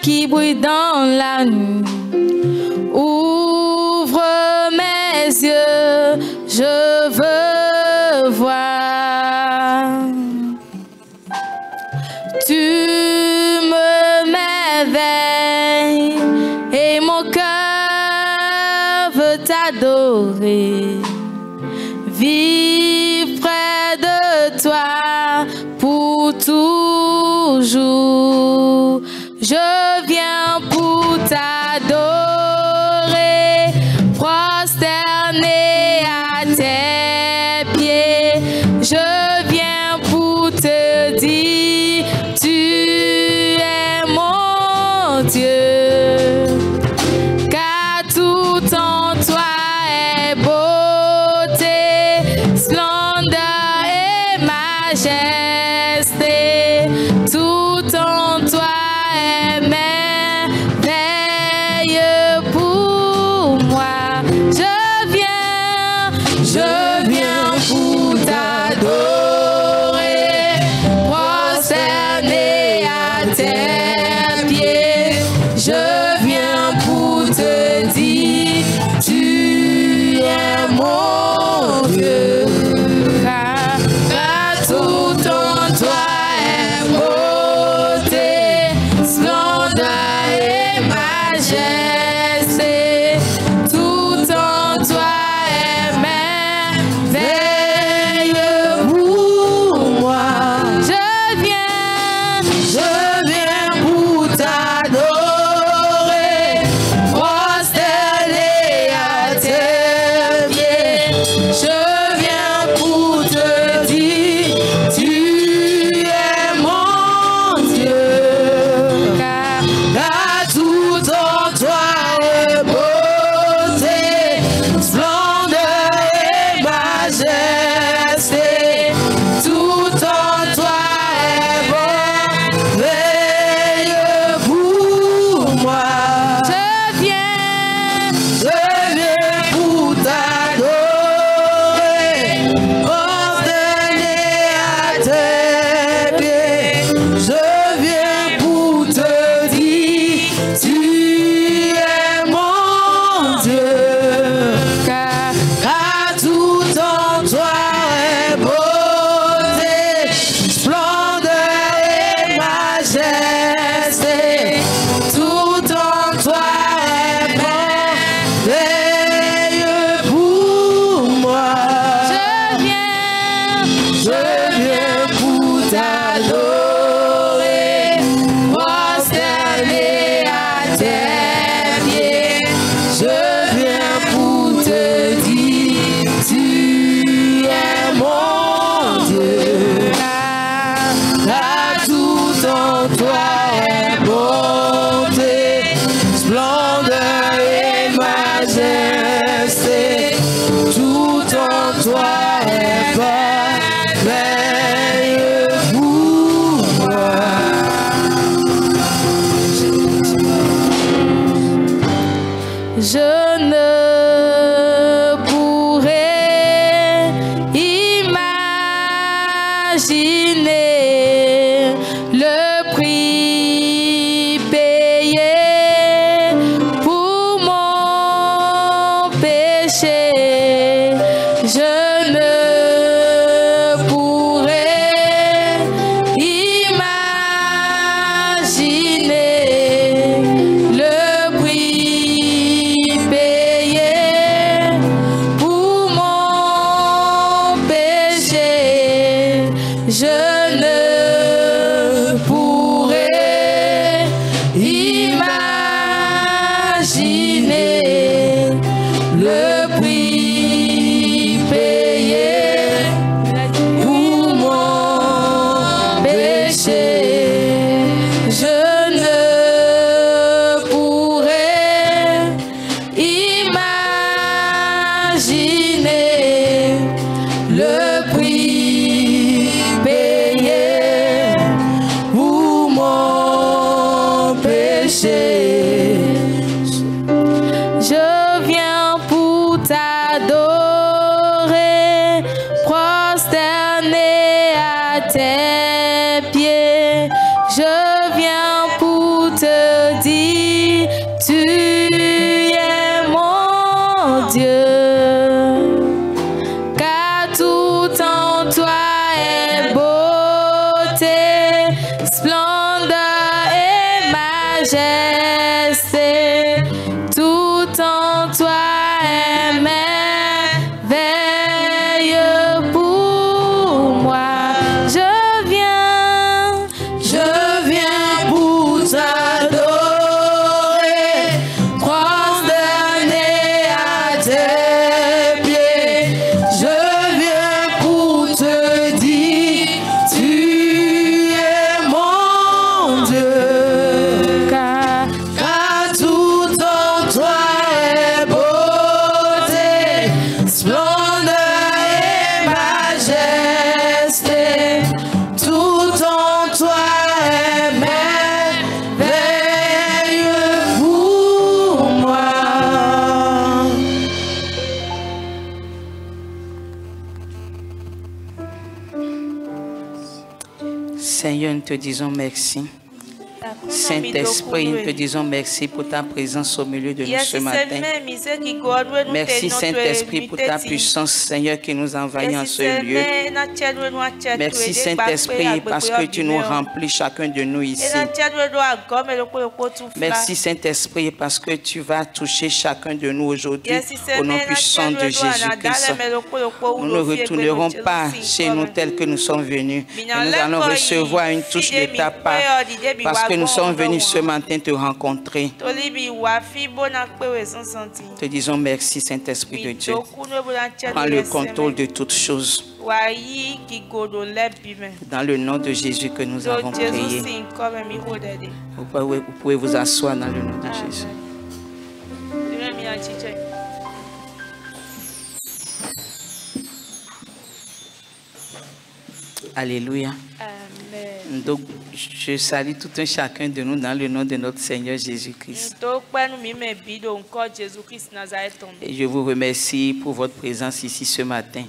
qui brille dans la nuit. Ouvre mes yeux, je veux voir. Tu me m'éveilles et mon cœur veut t'adorer. Vivre près de toi pour toujours. Je viens pour t'adorer, prosterné à tes pieds. Je viens pour te dire, tu es mon Dieu, car tout en toi est beauté, splendeur et majesté. Tout en toi est merveilleux pour moi. Je viens pour t'adorer, prosterné à tes pieds. Je viens pour te dire, tu es mon Dieu, car tout en toi est beauté, splendeur et majesté. Tout en toi est merveilleux pour moi. Je viens pour t'adorer, prosterné à tes pieds. Je viens pour te dire, tu es mon Dieu, car tout en toi est beauté, splendeur et majesté. Tout en toi est merveilleux pour moi. Je viens pour t'adorer, prosterné à tes pieds. Je viens pour te dire, tu es mon Dieu, car tout en toi est beauté, splendeur et majesté. Tout en toi est merveilleux pour moi. Je viens pour t'adorer, prosterné à tes pieds. Je viens pour te dire, tu es mon Dieu, car tout en toi est beauté, splendeur et majesté. Tout en toi est merveilleux pour moi. Je ne pourrais imaginer le prix payé pour mon péché. Je ne pourrais imaginer le prix payé pour mon péché. Je ne pourrais imaginer le prix payé pour mon péché. Je ne pourrais imaginer le prix payé pour mon péché. Je viens pour t'adorer, prosterné à tes pieds. Je viens pour te majesté, tout en toi est merveilleux pour moi. Je viens pour t'adorer, prosterner à tes pieds. Je viens pour te dire, tu es mon Dieu. Car tout en toi est beauté, splendeur et majesté. Tout en toi est merveilleux pour moi. Seigneur, nous te disons merci. Saint-Esprit, nous te disons merci pour ta présence au milieu de nous ce matin. Merci Saint-Esprit pour ta puissance, Seigneur, qui nous envahit en ce lieu. Merci Saint-Esprit parce que tu nous remplis chacun de nous ici. Merci Saint-Esprit parce que tu vas toucher chacun de nous aujourd'hui au nom puissant de Jésus-Christ. Nous ne retournerons pas chez nous tels que nous sommes venus. Mais nous allons recevoir une touche de ta part parce que nous sommes venus ce matin te rencontrer. Te disons merci Saint-Esprit de Dieu. Prends le contrôle de toutes choses. Dans le nom de Jésus que nous avons prié. Vous pouvez vous asseoir dans le nom de Jésus. Alléluia. Donc, je salue tout un chacun de nous dans le nom de notre Seigneur Jésus-Christ. Et je vous remercie pour votre présence ici ce matin.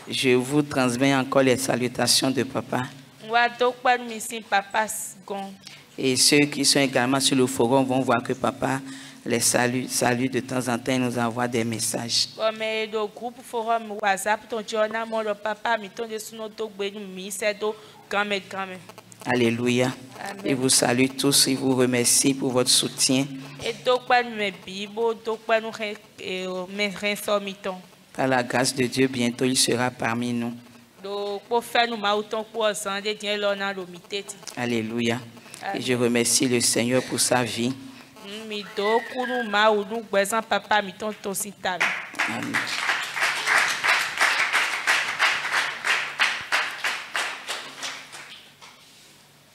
Je vous transmets encore les salutations de papa. Et ceux qui sont également sur le forum vont voir que papa les salue de temps en temps, il nous envoie des messages. Alléluia. Et vous salue tous et vous remercie pour votre soutien. Par la grâce de Dieu, bientôt il sera parmi nous. Alléluia. Et je remercie le Seigneur pour sa vie. Amen.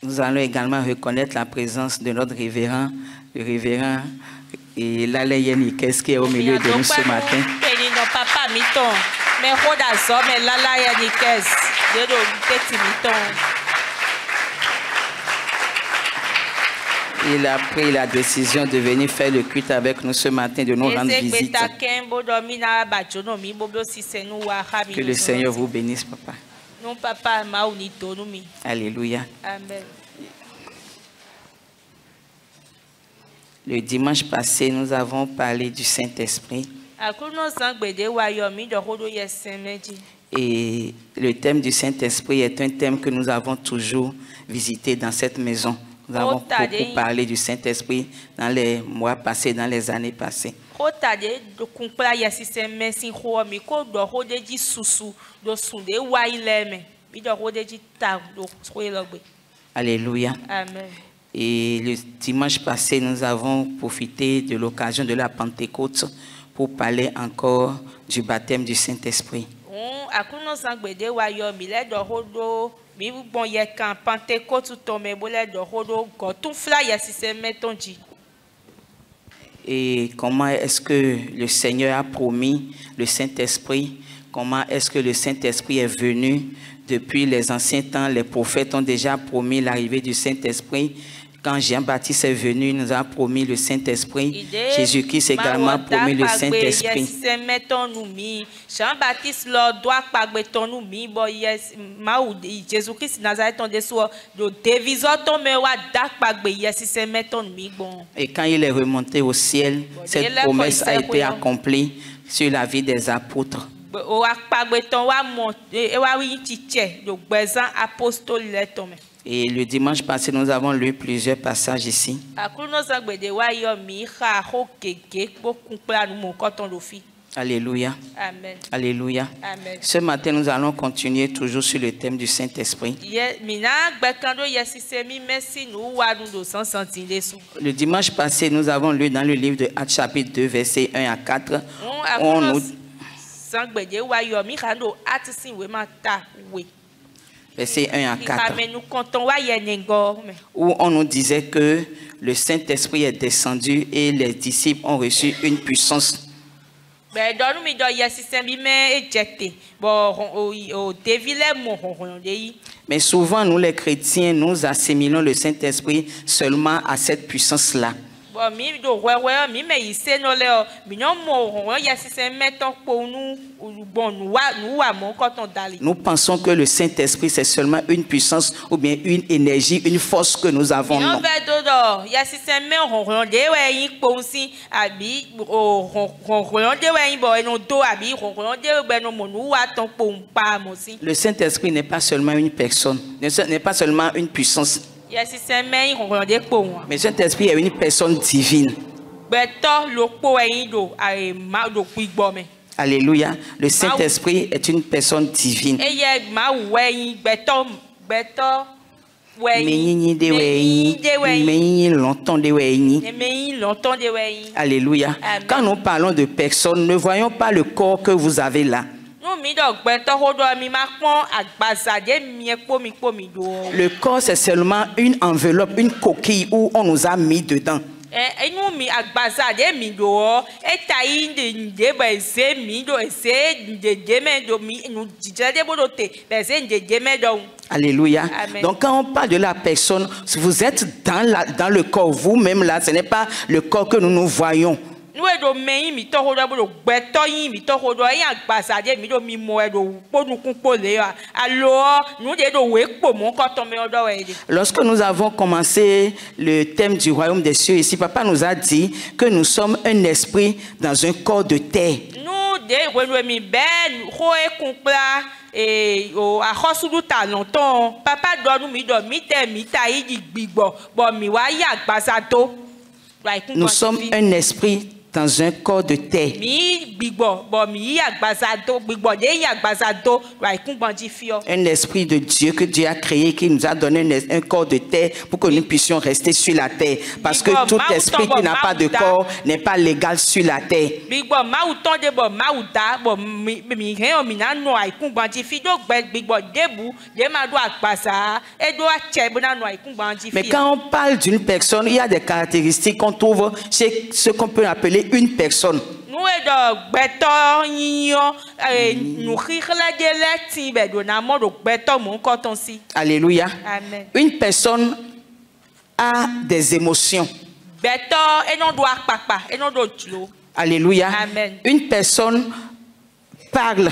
Nous allons également reconnaître la présence de notre révérend, le révérend Lala Yanikes qui est au milieu de nous ce matin. Il a pris la décision de venir faire le culte avec nous ce matin, de nous rendre visite. Que le Seigneur vous bénisse, papa. Alléluia. Amen. Le dimanche passé, nous avons parlé du Saint-Esprit. Et le thème du Saint-Esprit est un thème que nous avons toujours visité dans cette maison. Nous avons beaucoup parlé du Saint-Esprit dans les mois passés, dans les années passées. Alléluia. Amen. Et le dimanche passé, nous avons profité de l'occasion de la Pentecôte pour parler encore du baptême du Saint-Esprit. Et comment est-ce que le Seigneur a promis le Saint-Esprit? Comment est-ce que le Saint-Esprit est venu? Depuis les anciens temps, les prophètes ont déjà promis l'arrivée du Saint-Esprit. Quand Jean-Baptiste est venu, il nous a promis le Saint-Esprit. Jésus-Christ également a promis le Saint-Esprit. Jean-Baptiste leur doit pas béton nous mi bo yes Jésus-Christ Nazareth on deso de divisor ton me wa dak pas bé yes c'est meton mi bon. Et quand il est remonté au ciel, cette promesse a été accomplie sur la vie des apôtres. Et le dimanche passé, nous avons lu plusieurs passages ici. Alléluia. Amen. Alléluia. Amen. Ce matin, nous allons continuer toujours sur le thème du Saint-Esprit. Le dimanche passé, nous avons lu dans le livre de Actes chapitre 2, versets 1 à 4. Verset 1 à 4. Où on nous disait que le Saint-Esprit est descendu et les disciples ont reçu une puissance. Mais souvent, nous les chrétiens, nous assimilons le Saint-Esprit seulement à cette puissance-là. Nous pensons que le Saint-Esprit, c'est seulement une puissance ou bien une énergie, une force que nous avons. Non. Le Saint-Esprit n'est pas seulement une personne, n'est pas seulement une puissance. Mais cet esprit est une personne divine. Alléluia. Le Saint-Esprit est une personne divine. Alléluia. Quand nous parlons de personne, ne voyons pas le corps que vous avez là. Le corps, c'est seulement une enveloppe, une coquille où on nous a mis dedans. Alléluia. Amen. Donc quand on parle de la personne, vous êtes dans le corps, vous-même là, ce n'est pas le corps que nous voyons. Lorsque nous avons commencé le thème du royaume des cieux ici, papa nous a dit que nous sommes un esprit dans un corps de terre. Nous sommes un esprit dans un corps de terre. Un esprit de Dieu que Dieu a créé, qui nous a donné un corps de terre pour que nous puissions rester sur la terre. Parce que tout esprit qui n'a pas de corps n'est pas légal sur la terre. Mais quand on parle d'une personne, il y a des caractéristiques qu'on trouve chez ce qu'on peut appeler une personne. Alléluia. Amen. Une personne a des émotions. Alléluia. Amen. Une personne parle.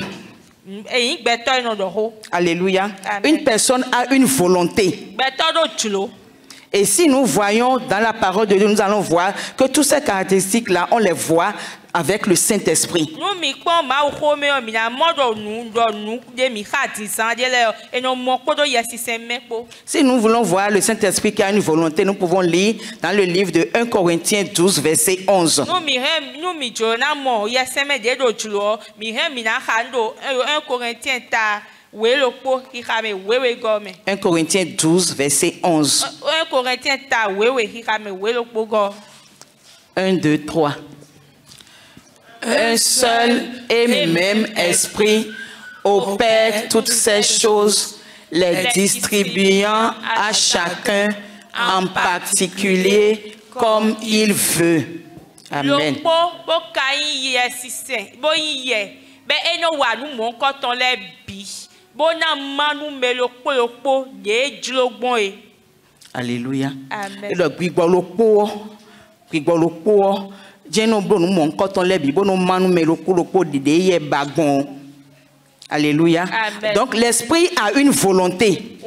Alléluia. Amen. Une personne a une volonté. Et si nous voyons dans la parole de Dieu, nous allons voir que toutes ces caractéristiques-là, on les voit avec le Saint-Esprit. Si nous voulons voir le Saint-Esprit qui a une volonté, nous pouvons lire dans le livre de 1 Corinthiens 12, verset 11. 1 Corinthiens 12, verset 11. 1, 2, 3. Un seul et même esprit opère toutes ces choses, les distribuant à chacun en particulier comme il veut. Amen. Alléluia. Amen. Alléluia. Amen. Donc l'esprit a une volonté.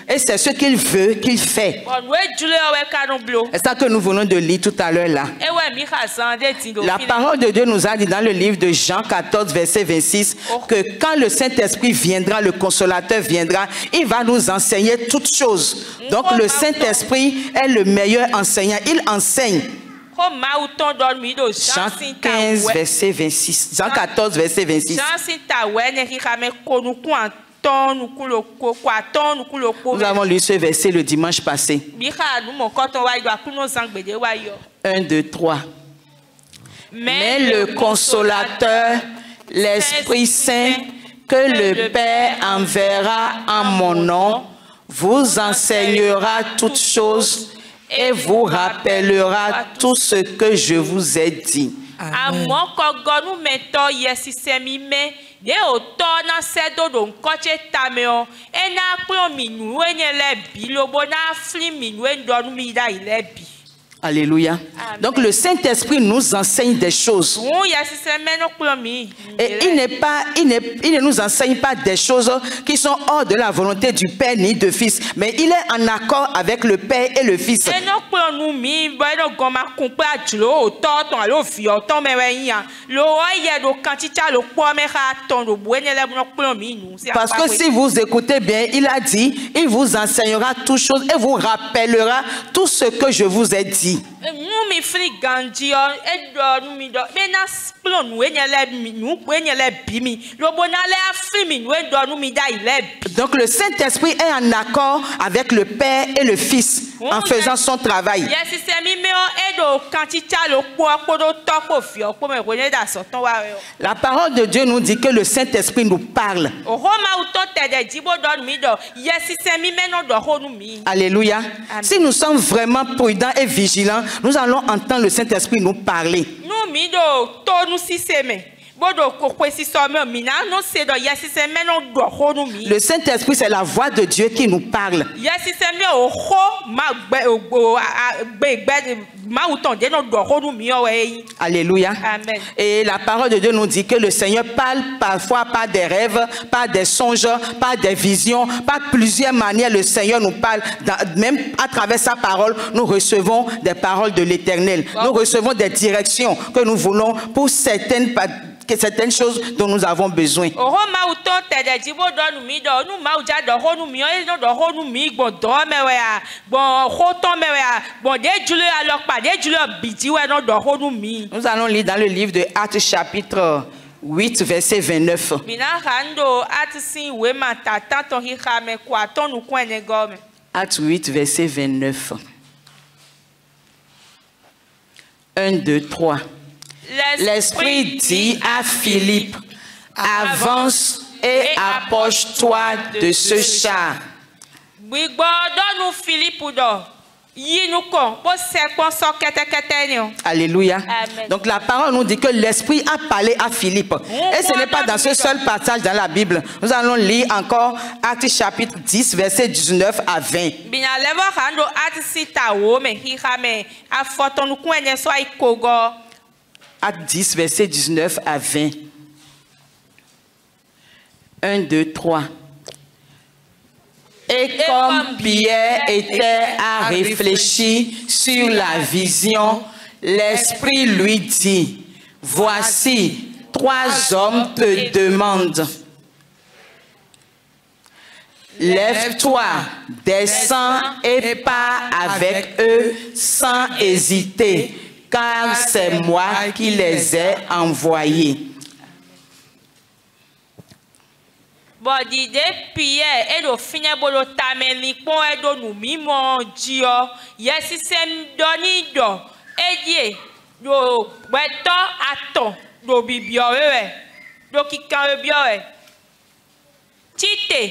Et c'est ce qu'il veut qu'il fait. C'est ça que nous venons de lire tout à l'heure là. La parole de Dieu nous a dit dans le livre de Jean 14, verset 26, que quand le Saint-Esprit viendra, le Consolateur viendra, il va nous enseigner toutes choses. Donc le Saint-Esprit est le meilleur enseignant. Il enseigne. Jean 15, verset 26. Jean 14, verset 26. Nous avons lu ce verset le dimanche passé. 1, 2, 3. Mais le Consolateur, l'Esprit Saint, que le Père enverra en mon nom, vous enseignera toutes choses et vous rappellera tout ce que je vous ai dit. Amen. Alléluia. Amen. Donc le Saint-Esprit nous enseigne des choses. Et il ne nous enseigne pas des choses qui sont hors de la volonté du Père ni du Fils, mais il est en accord avec le Père et le Fils. Parce que si vous écoutez bien, il a dit, il vous enseignera toutes choses et vous rappellera tout ce que je vous ai dit. Donc le Saint-Esprit est en accord avec le Père et le Fils en faisant son travail. La parole de Dieu nous dit que le Saint-Esprit nous parle. Alléluia. Si nous sommes vraiment prudents et vigilants, nous allons entendre le Saint-Esprit nous parler. Le Saint-Esprit, c'est la voix de Dieu qui nous parle. Alléluia. Amen. Et la parole de Dieu nous dit que le Seigneur parle parfois par des rêves, par des songes, par des visions, par plusieurs manières. Le Seigneur nous parle. Même à travers sa parole, nous recevons des paroles de l'Éternel. Nous recevons des directions que nous voulons pour certaines choses dont nous avons besoin. Nous allons lire dans le livre de Actes chapitre 8 verset 29. Actes 8 verset 29. 1, 2, 3. L'Esprit dit à Philippe, avance et approche-toi de ce char. Alléluia. Amen. Donc la parole nous dit que l'Esprit a parlé à Philippe. Et ce n'est pas dans ce seul passage dans la Bible. Nous allons lire encore Actes chapitre 10 verset 19 à 20. Actes 10 verset 19 à 20. 1, 2, 3. Et comme Pierre était à réfléchir sur la vision, l'Esprit lui dit, voici, 3 hommes te demandent. Lève-toi, descends et pars avec eux sans hésiter, car c'est moi qui les ai envoyés. Pierre et le fine bolo tameli pon edo nu mimo dio yesisem donido edie do beto aton do bibiowe do kikan biowe tite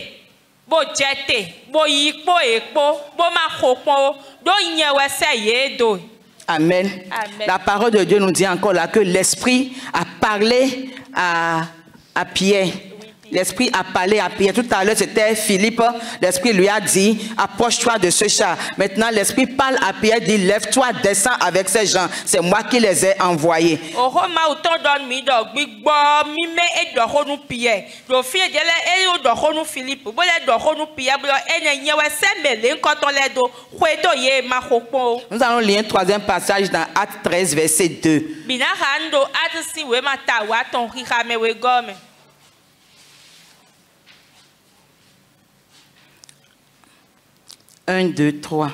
bo jete bo yipo epo bo ma kopon do nyewe se yedo. Amen. Amen. La parole de Dieu nous dit encore là que l'Esprit a parlé à Pierre. L'Esprit a parlé à Pierre. Tout à l'heure, c'était Philippe. L'Esprit lui a dit, approche-toi de ce char. Maintenant, l'Esprit parle à Pierre, dit, lève-toi, descends avec ces gens. C'est moi qui les ai envoyés. Nous allons lire un troisième passage dans Acte 13, verset 2. 1, 2, 3.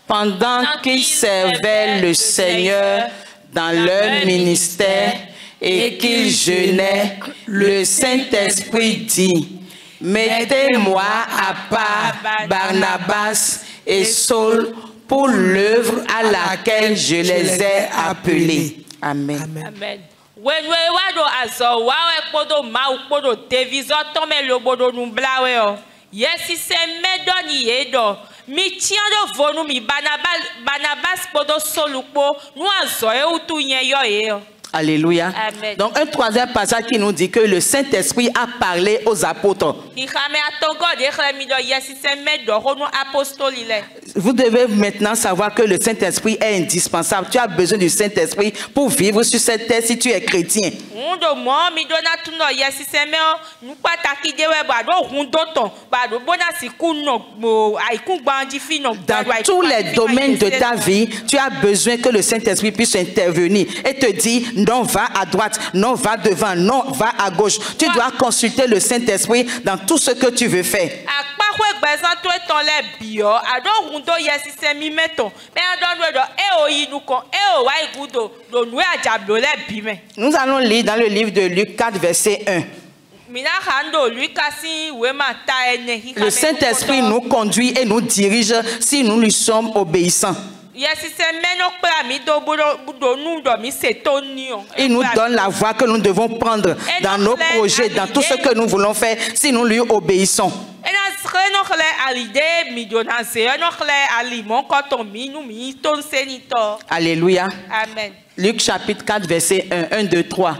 Pendant qu'ils servaient le Seigneur dans leur ministère et qu'ils jeûnaient, le Saint-Esprit dit, mettez-moi à part Barnabas et Saul pour l'œuvre à laquelle je les ai appelés. Amen. Amen. Yes, c'est medoni edo. Mi tiando vonu mi Barnabas podo solupo. Nous azoe utu yo. Alléluia. Amen. Donc un troisième passage qui nous dit que le Saint-Esprit a parlé aux apôtres. Vous devez maintenant savoir que le Saint-Esprit est indispensable. Tu as besoin du Saint-Esprit pour vivre sur cette terre si tu es chrétien. Dans tous les domaines de ta vie, tu as besoin que le Saint-Esprit puisse intervenir et te dire non, va à droite, non, va devant, non, va à gauche. Tu dois consulter le Saint-Esprit dans tout ce que tu veux faire. Nous allons lire dans le livre de Luc 4, verset 1. Le Saint-Esprit nous conduit et nous dirige si nous lui sommes obéissants. Il nous donne la voie que nous devons prendre dans nos projets, dans tout ce que nous voulons faire, si nous lui obéissons. Alléluia. Amen. Luc chapitre 4, verset 1, 1, 2, 3.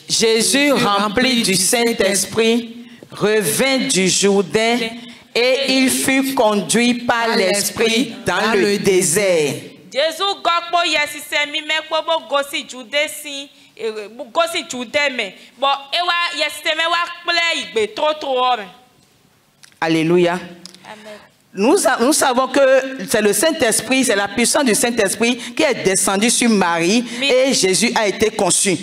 Jésus, rempli du Saint-Esprit, revint du Jourdain et il fut conduit par l'Esprit dans le désert. Alléluia. Amen. Nous savons que c'est le Saint-Esprit, c'est la puissance du Saint-Esprit qui est descendue sur Marie et Jésus a été conçu.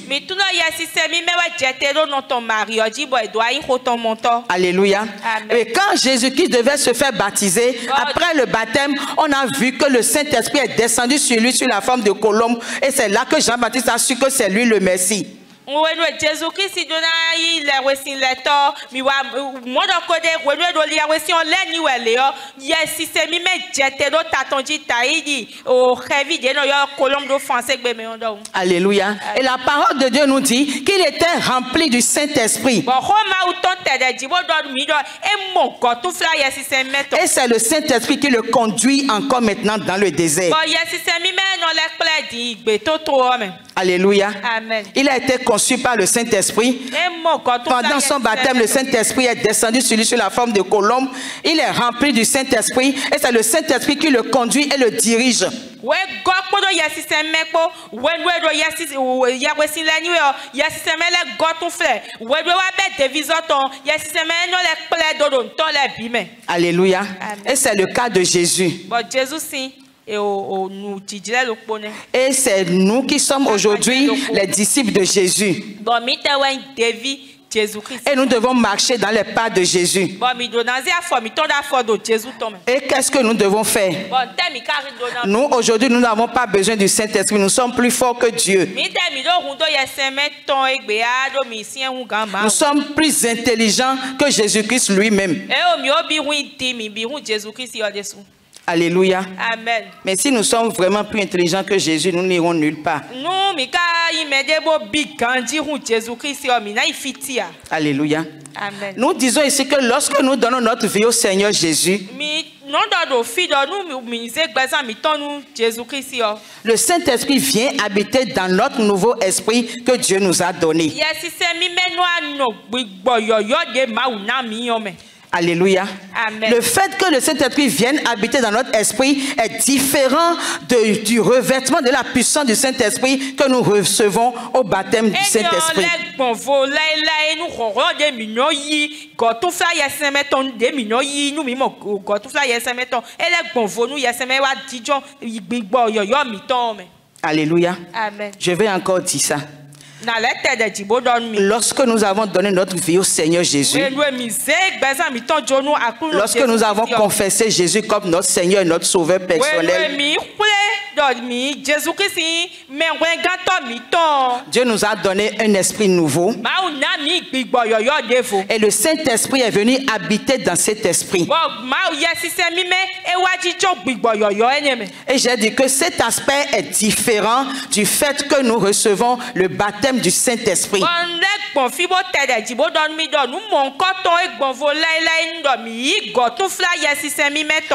Alléluia. Amen. Et quand Jésus-Christ devait se faire baptiser, après le baptême, on a vu que le Saint-Esprit est descendu sur lui sous la forme de colombe et c'est là que Jean-Baptiste a su que c'est lui le Messie. Alléluia. Et la parole de Dieu nous dit qu'il était rempli du Saint-Esprit. Et c'est le Saint-Esprit qui le conduit encore maintenant dans le désert. Alléluia. Amen. Il a été conçu par le Saint-Esprit. Pendant son baptême, le Saint-Esprit est descendu sur lui sous la forme de colombe. Il est rempli du Saint-Esprit et c'est le Saint-Esprit qui le conduit et le dirige. Alléluia. Et c'est le cas de Jésus. Et c'est nous qui sommes aujourd'hui les disciples de Jésus. Et nous devons marcher dans les pas de Jésus. Et qu'est-ce que nous devons faire? Nous, aujourd'hui, nous n'avons pas besoin du Saint-Esprit. Nous sommes plus forts que Dieu. Nous sommes plus intelligents que Jésus-Christ lui-même. Alléluia. Amen. Mais si nous sommes vraiment plus intelligents que Jésus, nous n'irons nulle part. Amen. Alléluia. Nous disons ici que lorsque nous donnons notre vie au Seigneur Jésus, Le Saint-Esprit vient habiter dans notre nouveau esprit que Dieu nous a donné. Alléluia. Amen. Le fait que le Saint-Esprit vienne habiter dans notre esprit est différent du revêtement de la puissance du Saint-Esprit que nous recevons au baptême du Saint-Esprit. Alléluia. Amen. Je vais encore dire ça. Lorsque nous avons donné notre vie au Seigneur Jésus, lorsque nous avons confessé Jésus comme notre Seigneur et notre Sauveur personnel, Dieu nous a donné un esprit nouveau et le Saint-Esprit est venu habiter dans cet esprit. Et j'ai dit que cet aspect est différent du fait que nous recevons le baptême du Saint-Esprit.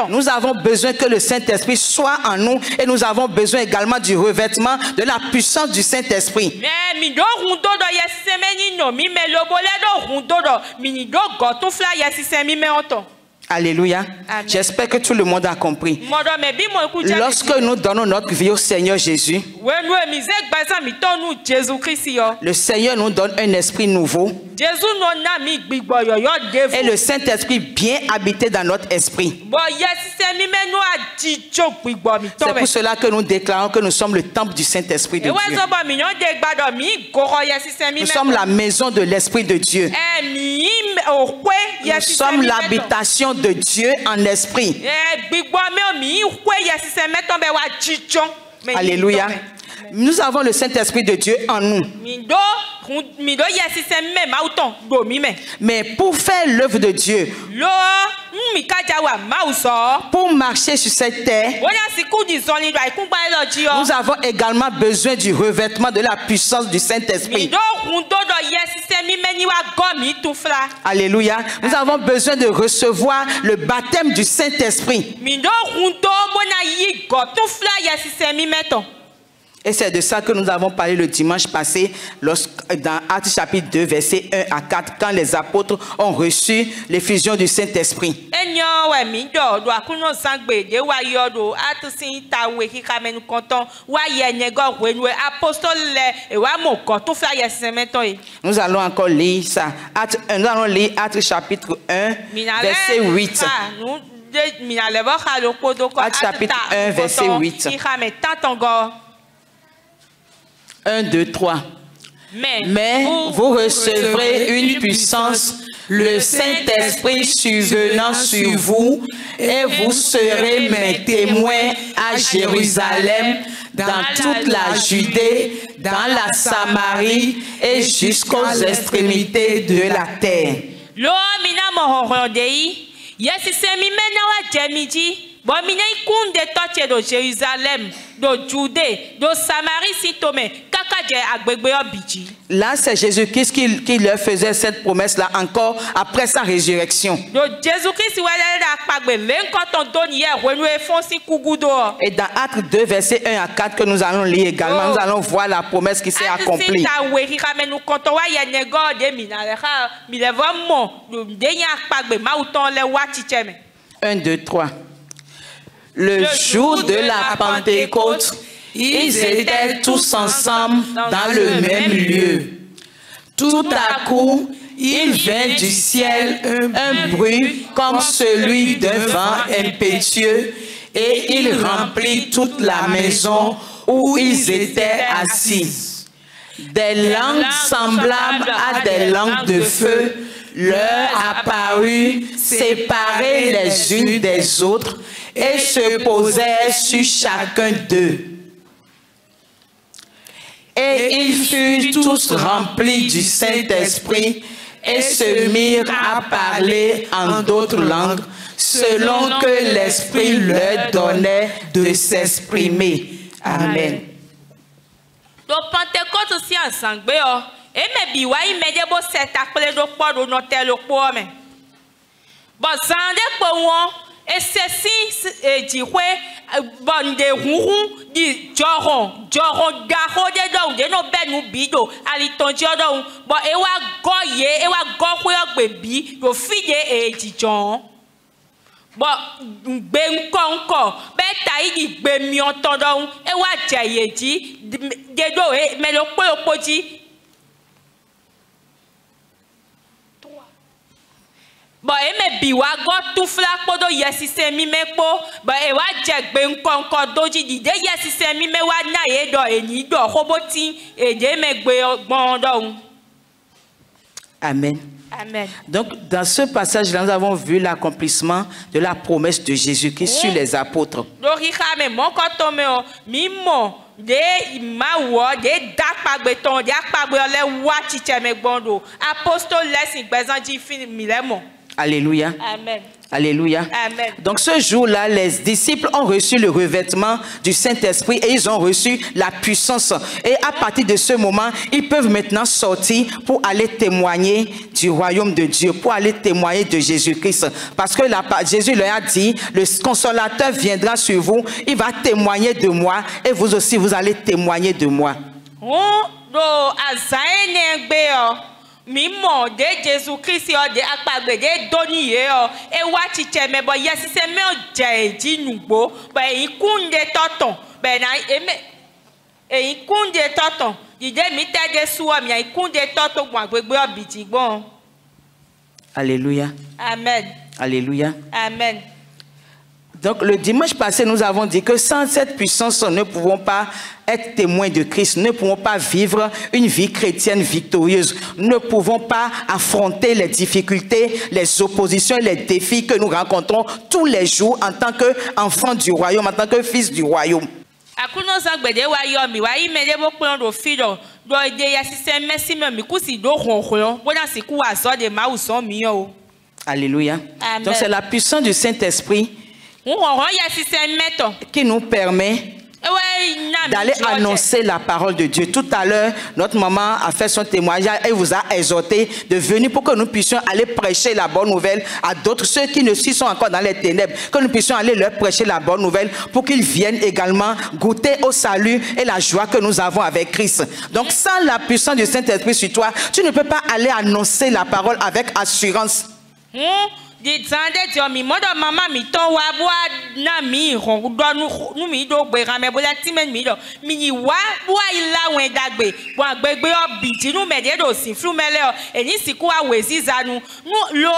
Nous avons besoin que le Saint-Esprit soit en nous et nous avons besoin également du revêtement de la puissance du Saint-Esprit. Alléluia. J'espère que tout le monde a compris. Lorsque nous donnons notre vie au Seigneur Jésus, le Seigneur nous donne un esprit nouveau et le Saint-Esprit vient habiter dans notre esprit. C'est pour cela que nous déclarons que nous sommes le temple du Saint-Esprit de Dieu. Nous sommes la maison de l'Esprit de Dieu. Nous sommes l'habitation de Dieu en esprit. Alléluia. Nous avons le Saint-Esprit de Dieu en nous. Mais pour faire l'œuvre de Dieu, pour marcher sur cette terre, nous avons également besoin du revêtement de la puissance du Saint-Esprit. Alléluia. Nous avons besoin de recevoir le baptême du Saint-Esprit. Et c'est de ça que nous avons parlé le dimanche passé, dans Actes chapitre 2, versets 1 à 4, quand les apôtres ont reçu l'effusion du Saint-Esprit. Nous allons encore lire ça. Nous allons lire Actes chapitre 1, verset 8. Actes chapitre 1, verset 8. 1, 2, 3. Mais vous recevrez une puissance, le Saint-Esprit survenant sur vous, et vous serez mes témoins à Jérusalem, dans toute la Judée, dans la Samarie et jusqu'aux extrémités de la terre. Bon, mina ikunde toche do Jérusalem, do Judée, do Samarie si tome, kakaje agbegbe obiji. Là, c'est Jésus-Christ qui leur faisait cette promesse-là encore après sa résurrection. Do Jésus-Christ wele akpagbe lenkoton doni ye wenu efonsi kugudo. Et dans Actes 2, versets 1 à 4 que nous allons lire également, nous allons voir la promesse qui s'est accomplie. 1, 2, 3. Le jour de la Pentecôte, ils étaient tous ensemble dans le même lieu. Tout à coup, il vint du ciel un bruit comme celui d'un vent impétueux et il remplit toute la maison où ils étaient assis. Des langues semblables à des langues de feu leur apparurent, séparées les unes des autres, et se posèrent sur chacun d'eux. Et ils furent tous remplis du Saint-Esprit et se mirent à parler en d'autres langues, selon que l'Esprit leur donnait de s'exprimer. Amen. Donc Pentecôte aussi ensemble, et me biwa imede bo set akple do po do no telo po me. Bo sande po won et ceci dit bon de rouron di joron garo de do de no benu bido ali tonjo do bon e wa goye e wa go ko gbebi yo fide e jijon bon gbe nkonko be ta yi gbe mi oton do e wa jaye ji de do e me lo po ji bon e me biwa go tu fla podo yesi se mi me po bon e wa jegbe nkonko doji di de yesi se mi me wa na e do eni do roboti e de me gbe ogbon do. Amen. Amen. Donc dans ce passage là nous avons vu l'accomplissement de la promesse de Jésus-Christ sur les apôtres. Do ri ka me mon ko to me o mi mo de mawo de dakpagbe ton de akpagbe le wa chiche me gbondo apostole lesson gbezan ji fin mi le mo. Alléluia. Amen. Alléluia. Amen. Donc ce jour-là, les disciples ont reçu le revêtement du Saint-Esprit et ils ont reçu la puissance. Et à partir de ce moment, ils peuvent maintenant sortir pour aller témoigner du royaume de Dieu, pour aller témoigner de Jésus-Christ. Parce que Jésus leur a dit, le consolateur viendra sur vous, il va témoigner de moi et vous aussi, vous allez témoigner de moi. Mi mo de Jésus Christ de akpagbe de doni ye e wa chiche me bo yesi se me o je nugbo ba ikunde toton be na ikunde toton dide mi te de suwa mi ikunde toton gbo agbegbe obiti gbon. Alléluia. Amen. Alléluia. Amen. Donc le dimanche passé, nous avons dit que sans cette puissance, nous ne pouvons pas être témoins de Christ, nous ne pouvons pas vivre une vie chrétienne victorieuse, nous ne pouvons pas affronter les difficultés, les oppositions, les défis que nous rencontrons tous les jours en tant qu'enfants du royaume, en tant que fils du royaume. Alléluia. Donc c'est la puissance du Saint-Esprit qui nous permet d'aller annoncer la parole de Dieu. Tout à l'heure, notre maman a fait son témoignage et vous a exhorté de venir pour que nous puissions aller prêcher la bonne nouvelle à d'autres, ceux qui ne sont encore dans les ténèbres, que nous puissions aller leur prêcher la bonne nouvelle pour qu'ils viennent également goûter au salut et la joie que nous avons avec Christ. Donc sans la puissance du Saint-Esprit sur toi, tu ne peux pas aller annoncer la parole avec assurance. Di zande dio mi modo mama mi to wa bua na mi ron do nu mi do gbe ran me bo la ti men mi do mi wa bua ila wen dagbe bo agbegbe obiti nu me de do sin flu mele o eni siku wa wezi zanu nu lo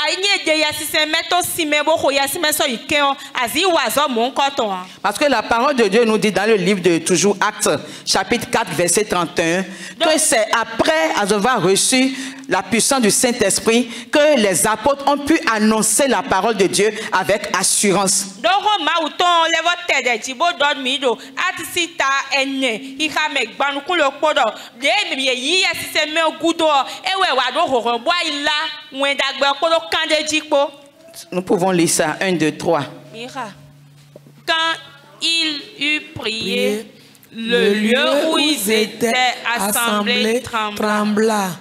ayi de ya sise meto si me bo ko ya si me so ike o azi wa zo mo nko ton. Parce que la parole de Dieu nous dit dans le livre de toujours Actes chapitre 4 verset 31 que c'est après avoir reçu la puissance du Saint-Esprit que les apôtres ont pu annoncer la parole de Dieu avec assurance. Nous pouvons lire ça. 1, 2, 3. Quand il eut prié, le lieu où ils étaient assemblés trembla.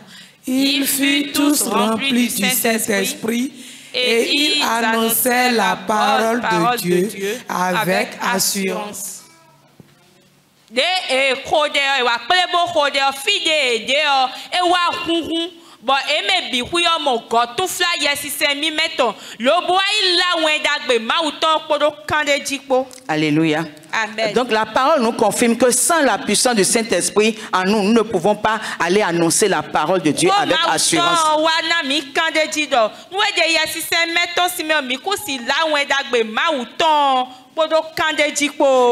Ils furent tous remplis du Saint-Esprit et ils annonçaient la parole de Dieu avec assurance. Bon, eme bi huyo mo go tu fla yesi se mi meto lo boy la wen dagbe ma uton podo kande jikpo. Alléluia. Amen. Donc la parole nous confirme que sans la puissance du Saint-Esprit en nous, nous ne pouvons pas aller annoncer la parole de Dieu avec assurance. Wana mi kande jido. Nou de yesi se meto si me mi ku si la wen dagbe ma uton.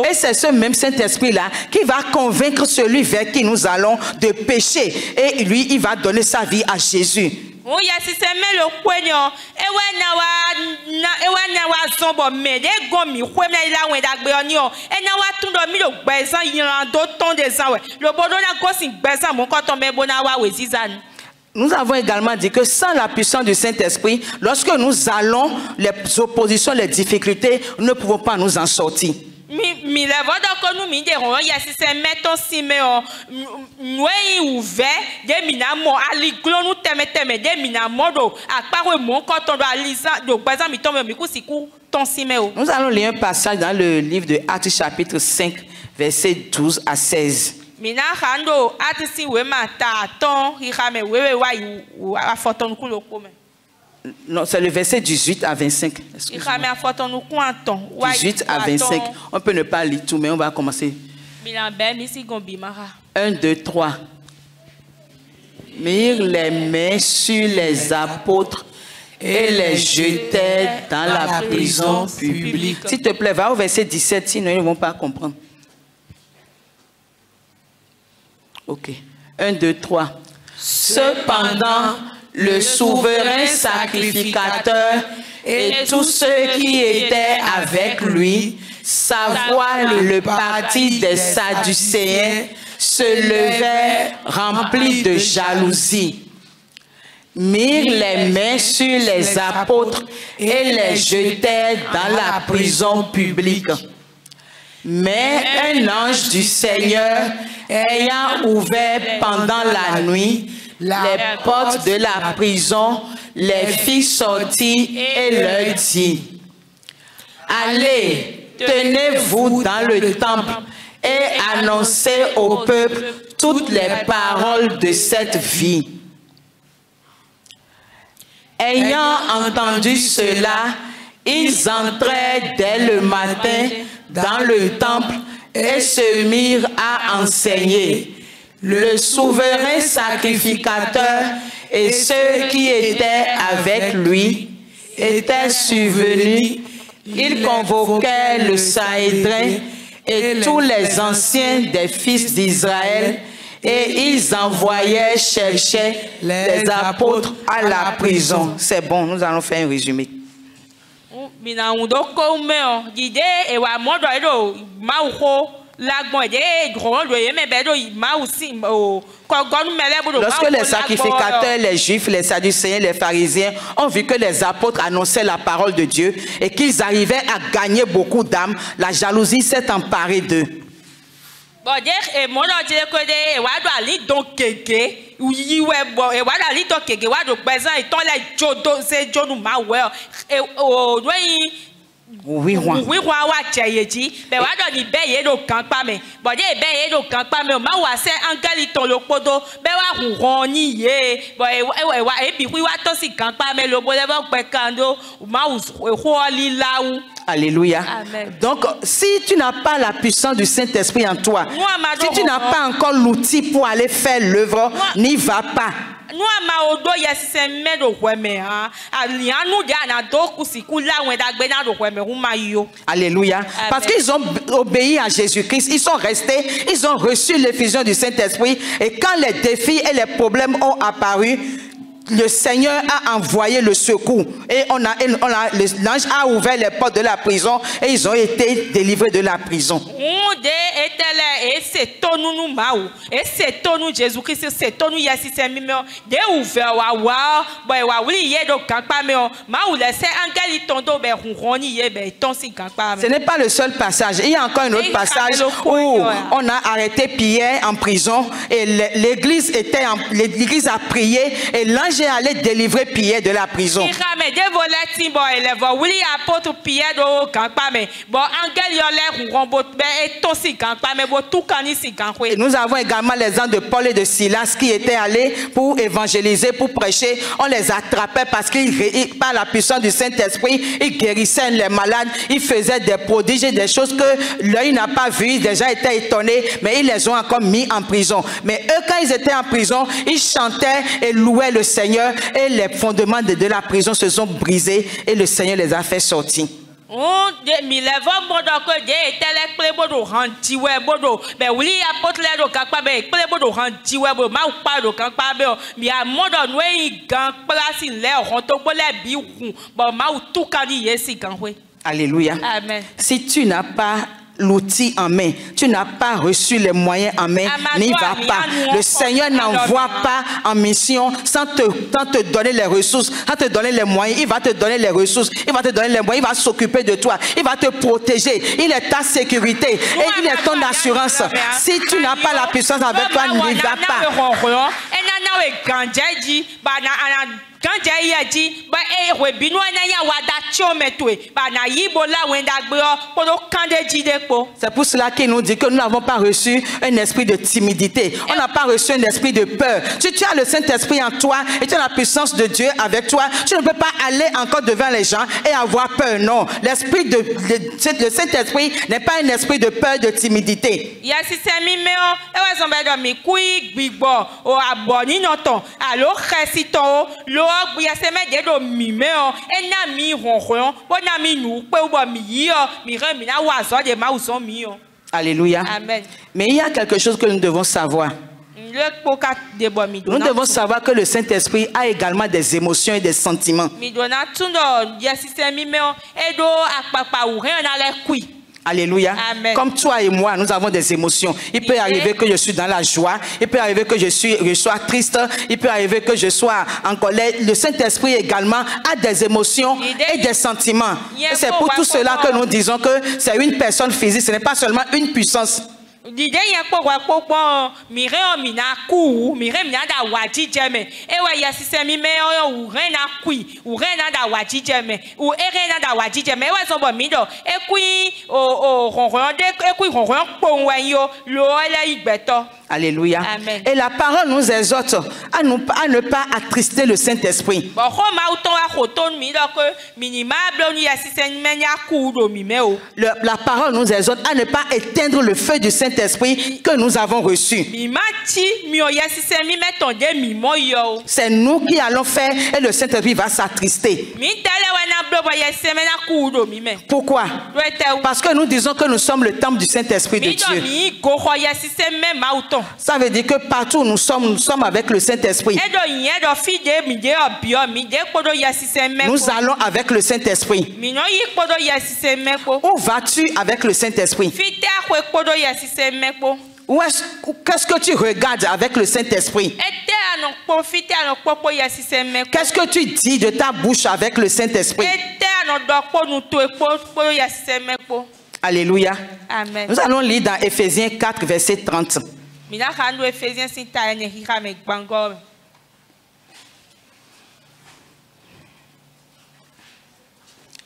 Et c'est ce même Saint-Esprit-là qui va convaincre celui vers qui nous allons de pécher. Et lui, il va donner sa vie à Jésus. Nous avons également dit que sans la puissance du Saint-Esprit, lorsque nous allons, les oppositions, les difficultés, nous ne pouvons pas nous en sortir. mi le vodo ko nu mi de ron ya si se meton si me o nwe ouvert de mi na mo ali glo nu teme de mi na modo aparo mo ko ton do alisa do bazan mi ton mi ku siku ton si me o. Nous allons lire un passage dans le livre de Actes chapitre 5 versets 12 à 16. Mina hando atisi we mata ton hikame wewe wa afoton ku lo ko me. Non, c'est le verset 18 à 25. 18 à 25. On peut ne pas lire tout, mais on va commencer. 1, 2, 3. Mirent les mains sur les apôtres et les jetaient dans la prison publique. S'il te plaît, va au verset 17, sinon ils ne vont pas comprendre. Ok. 1, 2, 3. Cependant, le souverain sacrificateur et tous ceux qui étaient avec lui, savoir le parti des Sadducéens, se levaient remplis de jalousie, mirent les mains sur les apôtres et les jetaient dans la prison publique. Mais un ange du Seigneur, ayant ouvert pendant la nuit les portes de la prison, les fit sortir et leur dit: allez, tenez-vous dans le temple et annoncez au peuple toutes les paroles de cette vie. Ayant entendu cela, ils entrèrent dès le matin dans le temple et se mirent à enseigner. Le souverain sacrificateur et ceux qui étaient avec lui étaient survenus. Ils convoquaient le Sanhédrin et tous les anciens des fils d'Israël et ils envoyaient chercher les apôtres à la prison. C'est bon, nous allons faire un résumé. Lorsque les sacrificateurs, les juifs, les sadducéens, les pharisiens ont vu que les apôtres annonçaient la parole de Dieu et qu'ils arrivaient à gagner beaucoup d'âmes, la jalousie s'est emparée d'eux. Oui, roi. Oui, roi, mais wa do ni be ye do kan pa me. Bo de be ye do kan pa me, ma wa se angeli ton lo podo, be wa ron ni ye. Bo e bi wa to si kan pa me lo bo le bo pe kando, ma wo li la ou. Alléluia. Amen. Donc, si tu n'as pas la puissance du Saint-Esprit en toi, si tu n'as pas encore l'outil pour aller faire l'œuvre, n'y va pas. Alléluia. Parce qu'ils ont obéi à Jésus-Christ, ils sont restés, ils ont reçu l'effusion du Saint-Esprit. Et quand les défis et les problèmes ont apparu, le Seigneur a envoyé le secours et l'ange a ouvert les portes de la prison et ils ont été délivrés de la prison. Ce n'est pas le seul passage. Il y a encore un autre passage où on a arrêté Pierre en prison et l'église a prié et l'ange est allé délivrer Pierre de la prison. Et nous avons également les gens de Paul et de Silas qui étaient allés pour évangéliser, pour prêcher. On les attrapait parce qu'ils, par la puissance du Saint-Esprit, ils guérissaient les malades, ils faisaient des prodiges et des choses que l'œil n'a pas vues. Ils déjà étaient étonnés, mais ils les ont encore mis en prison. Mais eux, quand ils étaient en prison, ils chantaient et louaient le Seigneur et les fondements de la prison se sont brisés et le Seigneur les a fait sortir. Alléluia. Amen. Si tu n'as pas l'outil en main, tu n'as pas reçu les moyens en main, n'y va pas. Le Seigneur n'envoie pas en mission sans te donner les ressources, sans te donner les moyens. Il va te donner les ressources, il va te donner les moyens, il va s'occuper de toi, il va te protéger. Il est ta sécurité et il est ton assurance. Si tu n'as pas la puissance avec toi, n'y va pas. C'est pour cela qu'il nous dit que nous n'avons pas reçu un esprit de timidité. On n'a pas reçu un esprit de peur. Si tu as le Saint-Esprit en toi et tu as la puissance de Dieu avec toi, tu ne peux pas aller encore devant les gens et avoir peur. Non, le Saint-Esprit n'est pas un esprit de peur, de timidité. Alléluia. Amen. Mais il y a quelque chose que nous devons savoir. Nous devons savoir que le Saint-Esprit a également des émotions et des sentiments. Alléluia. Amen. Comme toi et moi, nous avons des émotions. Il peut arriver que je suis dans la joie. Il peut arriver que je sois triste. Il peut arriver que je sois en colère. Le Saint-Esprit également a des émotions et des sentiments. Et c'est pour tout cela que nous disons que c'est une personne physique. Ce n'est pas seulement une puissance. Alléluia. Amen. Et la parole nous exhorte à ne pas attrister le Saint-Esprit. La parole nous exhorte à ne pas éteindre le feu du Saint-Esprit que nous avons reçu. C'est nous qui allons faire et le Saint-Esprit va s'attrister. Pourquoi? Parce que nous disons que nous sommes le temple du Saint-Esprit de Dieu. Ça veut dire que partout où nous sommes avec le Saint-Esprit. Nous allons avec le Saint-Esprit. Où vas-tu avec le Saint-Esprit? Qu'est-ce que tu regardes avec le Saint-Esprit? Qu'est-ce que tu dis de ta bouche avec le Saint-Esprit? Alléluia. Amen. Nous allons lire dans Éphésiens 4, verset 30.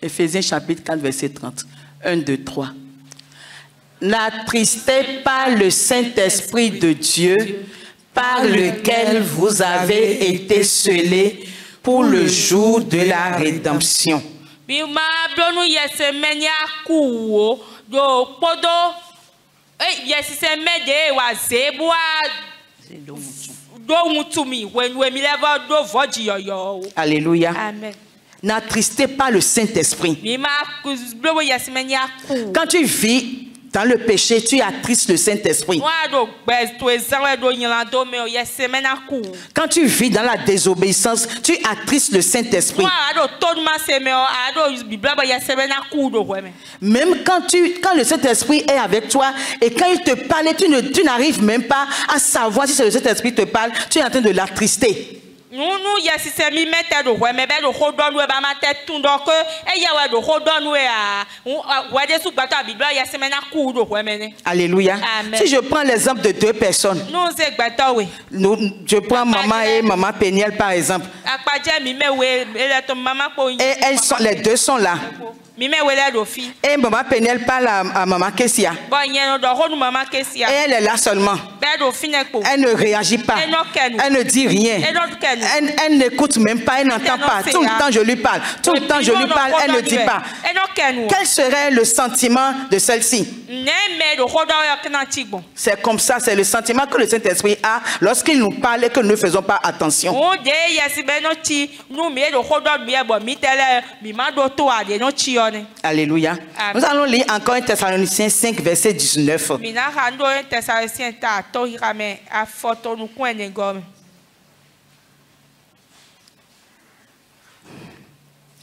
Éphésiens chapitre 4, verset 30. 1, 2, 3. N'attristez pas le Saint-Esprit de Dieu par lequel vous avez été scellés pour le jour de la rédemption. Alléluia. Amen. N'attristez pas le Saint-Esprit. Quand tu vis dans le péché, tu attristes le Saint-Esprit. Quand tu vis dans la désobéissance, tu attristes le Saint-Esprit. Même quand le Saint-Esprit est avec toi et quand il te parle, tu n'arrives même pas à savoir si c'est le Saint-Esprit qui te parle, tu es en train de l'attrister. Alléluia. Amen. Si je prends l'exemple de deux personnes, je prends maman et maman Péniel par exemple, et les deux sont là. Et maman Péniel parle à maman Kessia. Et elle est là seulement. Elle ne réagit pas. Elle ne dit rien. Elle n'écoute même pas. Elle n'entend pas. Tout le temps je lui parle. Tout le temps je lui parle. Elle ne dit pas. Quel serait le sentiment de celle-ci? C'est comme ça. C'est le sentiment que le Saint-Esprit a lorsqu'il nous parle et que nous ne faisons pas attention. Alléluia. Amen. Nous allons lire encore 1 Thessaloniciens 5, verset 19.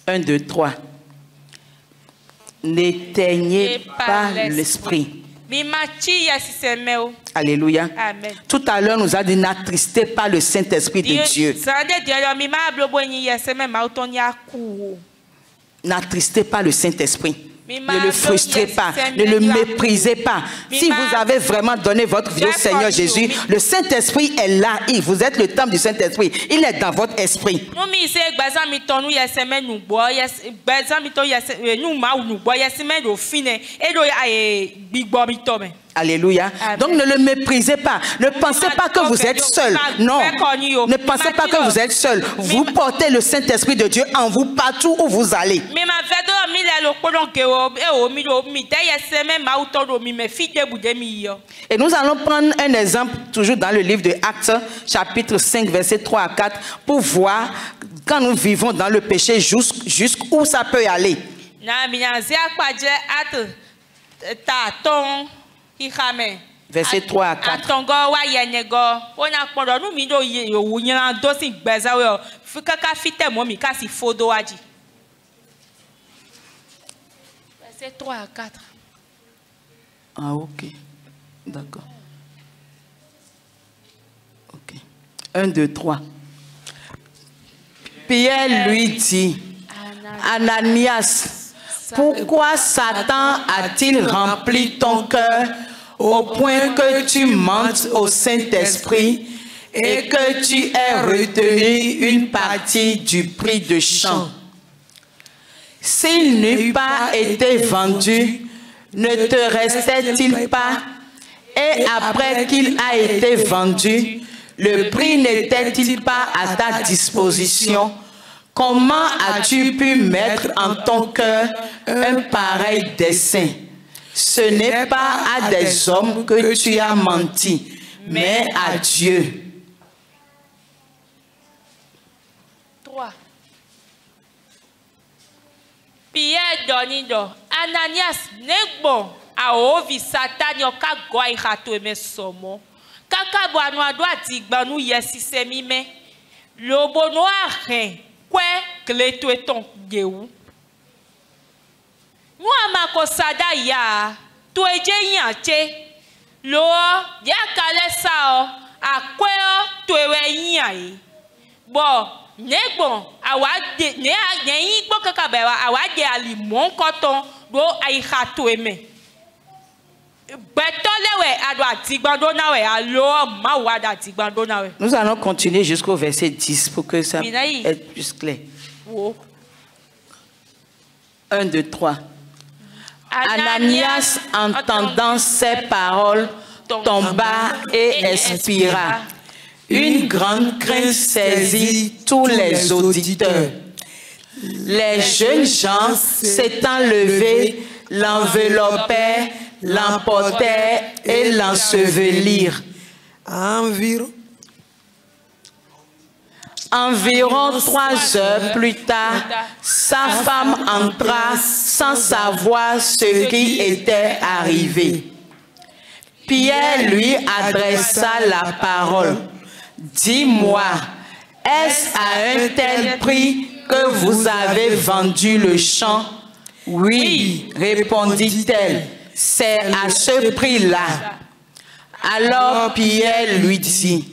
1, 2, 3. N'éteignez pas l'esprit. Alléluia. Amen. Tout à l'heure, nous a dit n'attristez pas le Saint-Esprit de Dieu. N'attristez pas le Saint-Esprit. Ne le frustrez pas, ne le méprisez pas. Si vous avez vraiment donné votre vie au Seigneur Jésus, le Saint-Esprit est là. Vous êtes le temple du Saint-Esprit. Il est dans votre esprit. Alléluia. Amen. Donc ne le méprisez pas. Ne pensez pas que vous êtes seul. Non. Ne pensez pas que vous êtes seul. Vous portez le Saint-Esprit de Dieu en vous partout où vous allez. Et nous allons prendre un exemple toujours dans le livre de Actes, chapitre 5, versets 3 à 4, pour voir quand nous vivons dans le péché jusqu'où ça peut aller. Verset 3 à 4. Verset 3 à 4. Ah, ok. D'accord. Ok. 1, 2, 3. Pierre lui dit, Ananias, pourquoi Satan a-t-il rempli ton cœur au point que tu mentes au Saint-Esprit et que tu aies retenu une partie du prix de champ? S'il n'eût pas été vendu, ne te restait-il pas? Et après qu'il a été vendu, le prix n'était-il pas à ta disposition? Comment as-tu pu mettre en ton cœur un pareil dessein? Ce n'est pas à des hommes que tu as menti, mais à Dieu. 3. Pierre Donido, Ananias, Negbo, Aovi Satan, Yoka Goy Hato me Somo, Kaka Boanoa doit Tigbanu Yesi Semime, Lobo Noir, Kwe, Kletueton, Geou. Mako sada ya to eje yanche lo ya kale sao akweo to ewe yan bo negbon awade ne yin gbo kaka be wa awade alimon koton do ai ha to eme betolewe ado atigbando na we alo mawada atigbando na we. Nous allons continuer jusqu'au verset 10 pour que ça être plus clair. 1, 2, 3. Ananias, entendant ces paroles, tomba et expira. Une grande crainte saisit tous les auditeurs. Les jeunes gens s'étant levés, l'enveloppèrent, l'emportèrent et l'ensevelirent. Environ 3 heures plus tard, sa femme entra sans savoir ce qui était arrivé. Pierre lui adressa la parole. Dis-moi, est-ce à un tel prix que vous avez vendu le champ? Oui, répondit-elle, c'est à ce prix-là. Alors Pierre lui dit,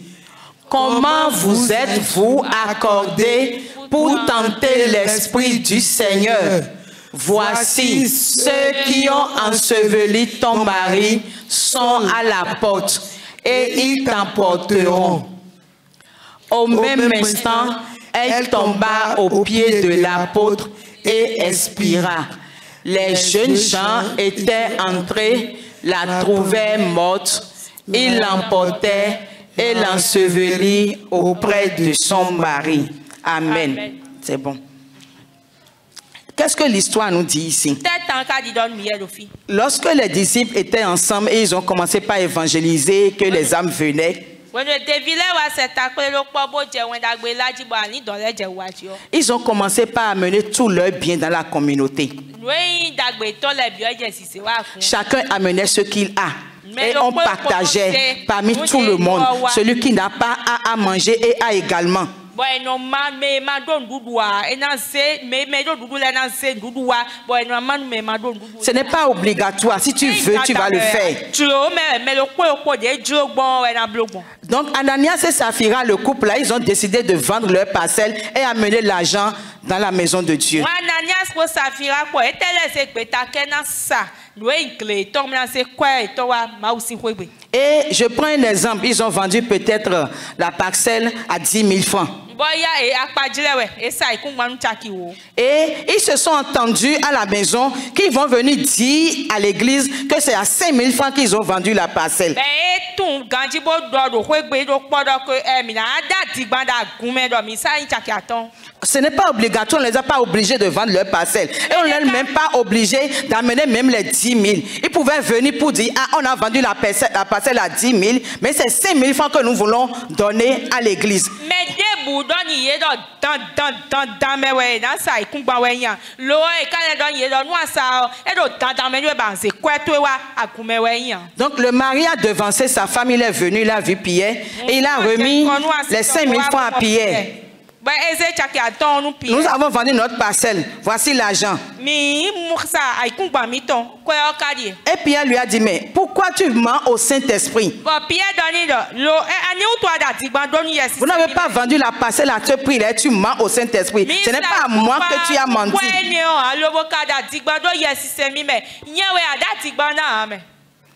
comment vous êtes-vous accordé pour tenter l'Esprit du Seigneur? Voici, ceux qui ont enseveli ton mari sont à la porte et ils t'emporteront. Au même instant, elle tomba aux pieds de l'apôtre et expira. Les jeunes gens étaient entrés, la trouvèrent morte, ils l'emportèrent et l'ensevelit auprès de son mari. Amen. Amen. C'est bon. Qu'est-ce que l'histoire nous dit ici? Lorsque les disciples étaient ensemble et ils ont commencé par évangéliser, que les âmes venaient, ils ont commencé par amener tout leur bien dans la communauté. Chacun amenait ce qu'il a. Et on partageait parmi tout le monde. Celui qui n'a pas à manger et a également. Ce n'est pas obligatoire. Si tu veux, tu vas le faire. Donc, Ananias et Saphira, le couple là, ils ont décidé de vendre leur parcelle et amener l'argent dans la maison de Dieu. Et je prends un exemple, ils ont vendu peut-être la parcelle à 10 000 francs. Et ils se sont entendus à la maison qu'ils vont venir dire à l'église que c'est à 5 000 francs qu'ils ont vendu la parcelle. Ce n'est pas obligatoire, on ne les a pas obligés de vendre leur parcelle. Et on ne les a même pas obligés d'amener même les 10 000. Ils pouvaient venir pour dire, ah, on a vendu la parcelle à 10 000, mais c'est 5 000 francs que nous voulons donner à l'église. Donc le mari a devancé sa femme, il est venu, il a vu Pierre et il a remis les 5 000 francs à Pierre. Nous avons vendu notre parcelle, voici l'argent. Et Pierre lui a dit, mais pourquoi tu mens au Saint-Esprit? Vous n'avez pas vendu la parcelle à ce prix-là, tu mens au Saint-Esprit. Ce n'est pas à moi que tu as menti.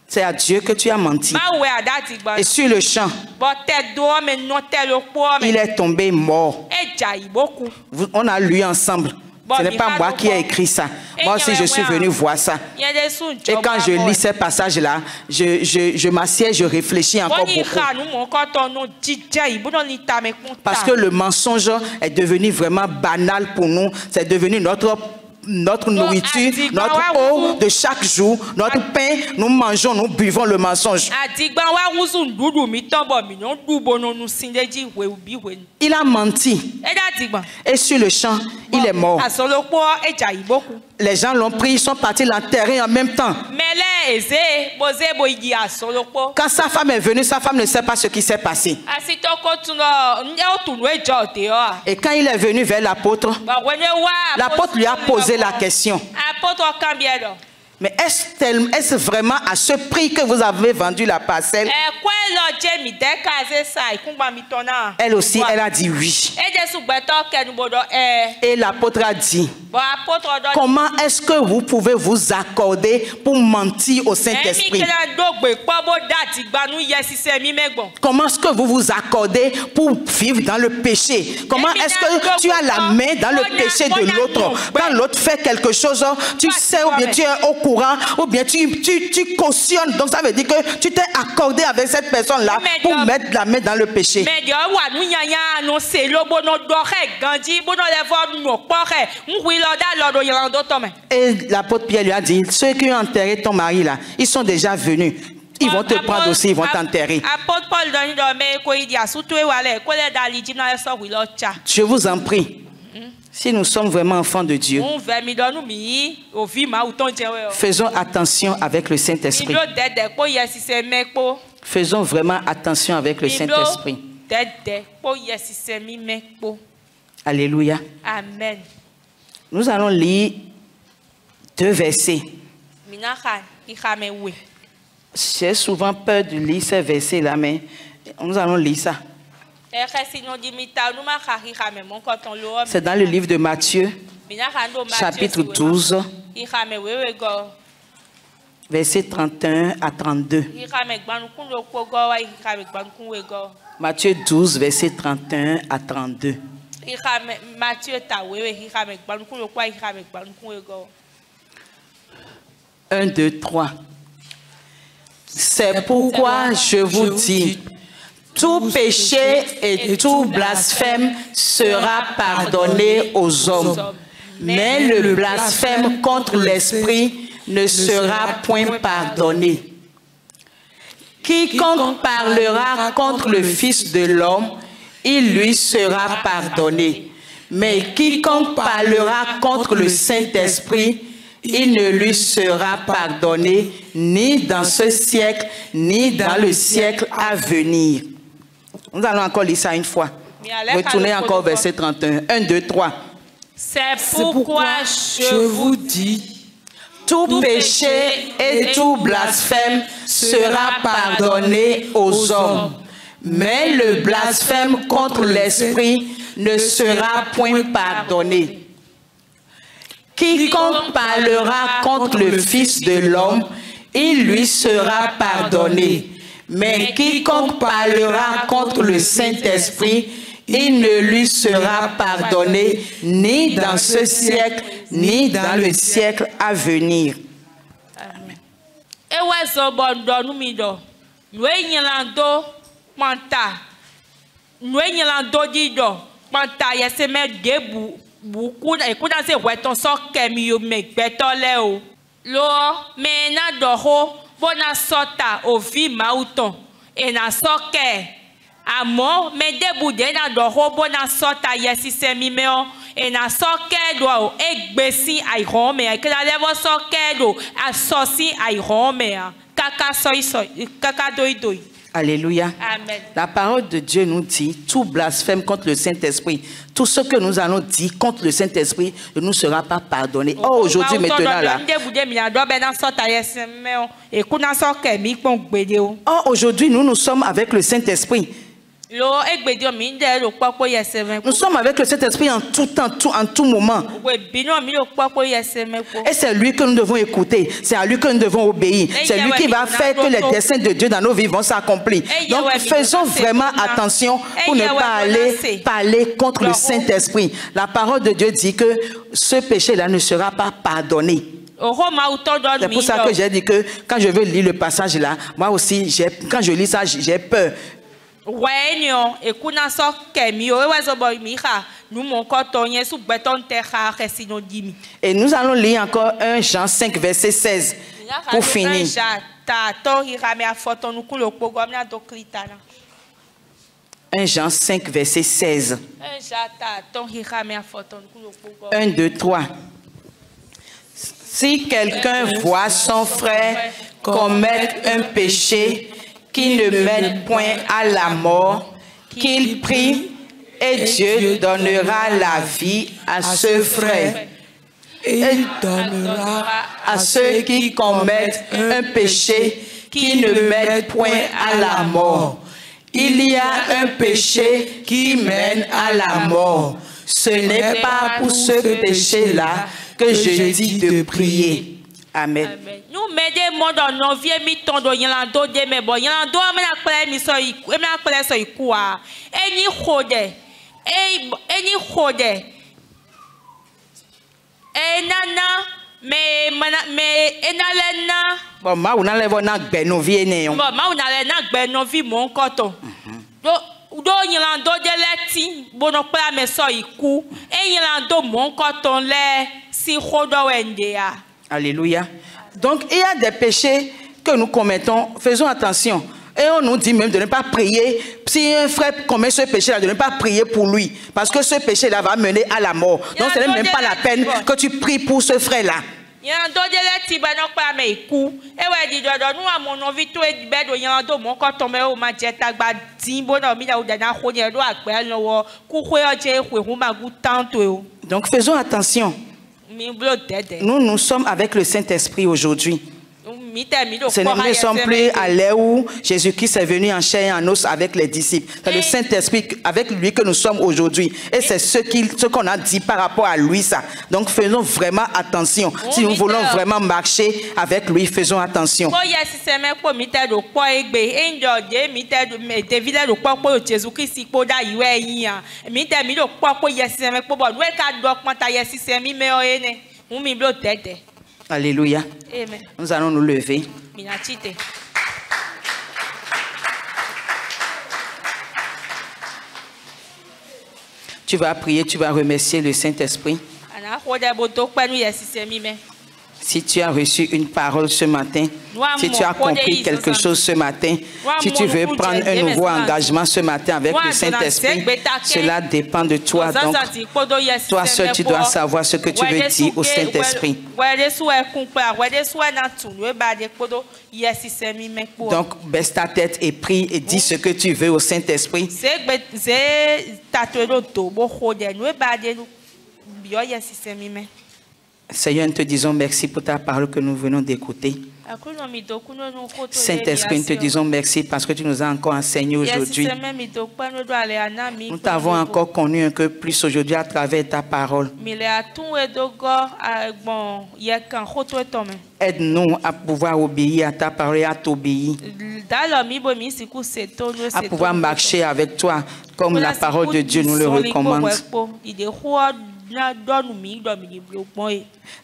C'est à Dieu que tu as menti. Et sur le champ, il est tombé mort. On a lu ensemble. Ce n'est pas moi qui ai écrit ça. Moi aussi, je suis venu voir ça. Et quand je lis ces passages-là, je m'assieds, je réfléchis encore beaucoup. Parce que le mensonge est devenu vraiment banal pour nous. C'est devenu notre nourriture, notre eau de chaque jour, notre pain, nous mangeons, nous buvons le mensonge. Il a menti. Et sur le champ, il est mort. Les gens l'ont pris, ils sont partis l'enterrer en même temps. Quand sa femme est venue, sa femme ne sait pas ce qui s'est passé. Et quand il est venu vers l'apôtre, l'apôtre lui a posé la question. Mais est-ce vraiment à ce prix que vous avez vendu la parcelle? Elle aussi, elle a dit oui. Et l'apôtre a dit, comment est-ce que vous pouvez vous accorder pour mentir au Saint-Esprit? Comment est-ce que vous vous accordez pour vivre dans le péché? Comment est-ce que tu as la main dans le péché de l'autre? Quand l'autre fait quelque chose, tu sais ou bien tu es au courant ou bien tu cautionnes. Donc ça veut dire que tu t'es accordé avec cette personne-là pour mettre la main dans le péché. Et l'apôtre Pierre lui a dit, ceux qui ont enterré ton mari là, ils sont déjà venus. Ils vont te prendre aussi, ils vont t'enterrer. Je vous en prie. Si nous sommes vraiment enfants de Dieu, faisons attention avec le Saint-Esprit. Faisons vraiment attention avec le Saint-Esprit. Alléluia. Amen. Nous allons lire 2 versets. J'ai souvent peur de lire ces versets-là, mais nous allons lire ça. C'est dans le livre de Matthieu, chapitre 12, versets 31 à 32. Matthieu 12, versets 31 à 32. 1, 2, 3. C'est pourquoi je vous dis, tout péché et tout blasphème sera pardonné aux hommes, mais le blasphème contre l'Esprit ne sera point pardonné. Quiconque parlera contre le Fils de l'homme, il lui sera pardonné. Mais quiconque parlera contre le Saint-Esprit, il ne lui sera pardonné ni dans ce siècle, ni dans le siècle à venir. Nous allons encore lire ça une fois. Retournez encore au verset 31. 1, 2, 3. C'est pourquoi je vous dis, tout péché et tout blasphème sera pardonné aux hommes. Mais le blasphème contre l'Esprit ne sera point pardonné. Quiconque parlera contre le Fils de l'homme, il lui sera pardonné. Mais quiconque parlera contre le Saint-Esprit, il ne lui sera pardonné ni dans ce siècle, ni dans le siècle à venir. Amen. Amo me debude na do hobo na sota yesi semimeo e na sokedo egbesi ai home e kala levo sokedo asosi ai home kaka soy kaka doidoi. Alléluia. Amen. La parole de Dieu nous dit, tout blasphème contre le Saint-Esprit, tout ce que nous allons dire contre le Saint-Esprit ne nous sera pas pardonné. Oh, aujourd'hui, maintenant là. Oh, aujourd'hui, nous sommes avec le Saint-Esprit. Nous sommes avec le Saint-Esprit en tout temps, en tout moment. Et c'est lui que nous devons écouter. C'est à lui que nous devons obéir. C'est lui qui va faire que les desseins de Dieu dans nos vies vont s'accomplir. Donc faisons vraiment attention pour ne pas aller parler contre le Saint-Esprit. La parole de Dieu dit que ce péché-là ne sera pas pardonné. C'est pour ça que j'ai dit que quand je veux lire le passage là, moi aussi, quand je lis ça, j'ai peur. Et nous allons lire encore 1 Jean 5, verset 16 pour finir. 1 Jean 5, verset 16. 1, 2, 3. Si quelqu'un voit son frère commettre un péché qui ne mène point à la mort, qu'il prie et Dieu donnera la vie à ce frère. Et il donnera à ceux qui commettent un péché qui ne mène point à la mort. Il y a un péché qui mène à la mort. Ce n'est pas pour ce péché-là que je dis de prier. Amen. Nous mettons dans nos vies, mitons dans yalando de me bon yalando amena kpele mi so iku amena kpele so ikua eni khode enana me enalena bon ma una le bona gbe no vie ne yon bon ma una le na gbe no vi mo nkoto do yalando de leti bono kpele me so iku yalando mo nkoto le si khodo wendea. Alléluia. Donc, il y a des péchés que nous commettons. Faisons attention. Et on nous dit même de ne pas prier. Si un frère commet ce péché-là, de ne pas prier pour lui. Parce que ce péché-là va mener à la mort. Donc, ce n'est même pas la peine que tu pries pour ce frère-là. Donc, faisons attention. Nous sommes avec le Saint-Esprit aujourd'hui. Ce ne sommes plus à l'ère où Jésus-Christ est venu en chair et en os avec les disciples. C'est le Saint-Esprit avec lui que nous sommes aujourd'hui. Et c'est ce qu'on a dit par rapport à lui, ça. Donc faisons vraiment attention. Si nous voulons vraiment marcher avec lui, faisons attention. Alléluia. Amen. Nous allons nous lever. Tu vas prier, tu vas remercier le Saint-Esprit. Si Si tu as reçu une parole ce matin, si tu as compris quelque chose ce matin, si tu veux prendre un nouveau engagement ce matin avec le Saint-Esprit, cela dépend de toi. Donc, toi seul, tu dois savoir ce que tu veux dire au Saint-Esprit. Donc, baisse ta tête et prie et dis ce que tu veux au Saint-Esprit. Seigneur, nous te disons merci pour ta parole que nous venons d'écouter. Saint-Esprit, nous te disons merci parce que tu nous as encore enseigné aujourd'hui. Nous t'avons encore connu un peu plus aujourd'hui à travers ta parole. Aide-nous à pouvoir obéir à ta parole et à t'obéir. À pouvoir marcher avec toi comme la parole de Dieu nous le recommande.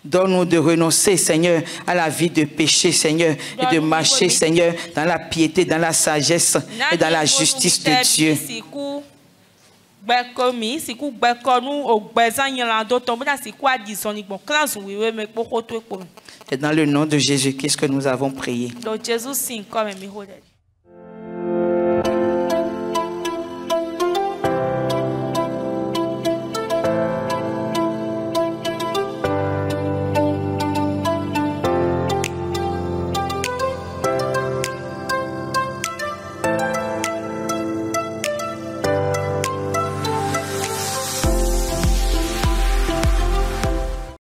Donne-nous de renoncer, Seigneur, à la vie de péché, Seigneur, et de marcher, Seigneur, dans la piété, dans la sagesse et dans la justice de Dieu. C'est dans le nom de Jésus-Christ que nous avons prié.